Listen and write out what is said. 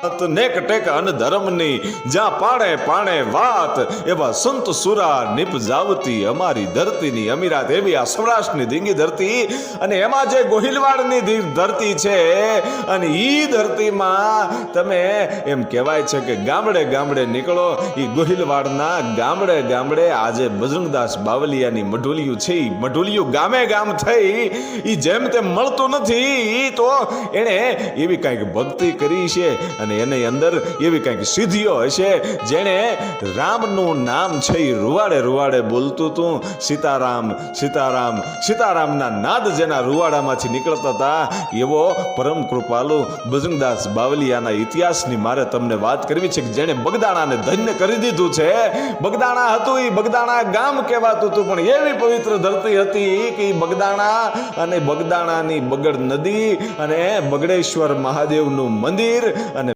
નેક ટેક અન ધર્મની જ્યાં પાણે પાણે વાત એવા સંત સુરા નિપજાવતી અમારી ધરતીની અમીરાત એવી આ સૌરાષ્ટ્રની ધીંગી ધરતી અને એમાં જે ગોહિલવાડની ધરતી છે અને ઈ ધરતીમાં તમે એમ કહેવાય છે કે ગામડે ગામડે નીકળો ઈ ગોહિલવાડના ગામડે ગામડે આજે બજરંગદાસ બાવલિયાની મઢુલિયું છે ઈ મઢુલિયું ગામે ગામ થઈ ઈ જેમ તેમ મળતું નથી ઈ તો એણે એવી કંઈક ભક્તિ કરી છે અને એની અંદર એવી કંઈક સિદ્ધિઓ હશે જેણે રામનું નામ છે એ રૂવાડે રૂવાડે બોલતું હતું સીતારામ સીતારામ સીતારામના નાદ જેના રૂવાડામાંથી નીકળતા હતા એવો પરમ કૃપાલુ બજરંગદાસ બાવલિયાના ઇતિહાસની મારે તમને વાત કરવી છે કે જેણે બગદાણાને ધન્ય કરી દીધું છે બગદાણા હતું એ બગદાણા ગામ કહેવાતું હતું પણ એવી પવિત્ર ધરતી હતી કે બગદાણા અને બગદાણાની બગડ નદી અને બગડેશ્વર મહાદેવનું મંદિર અને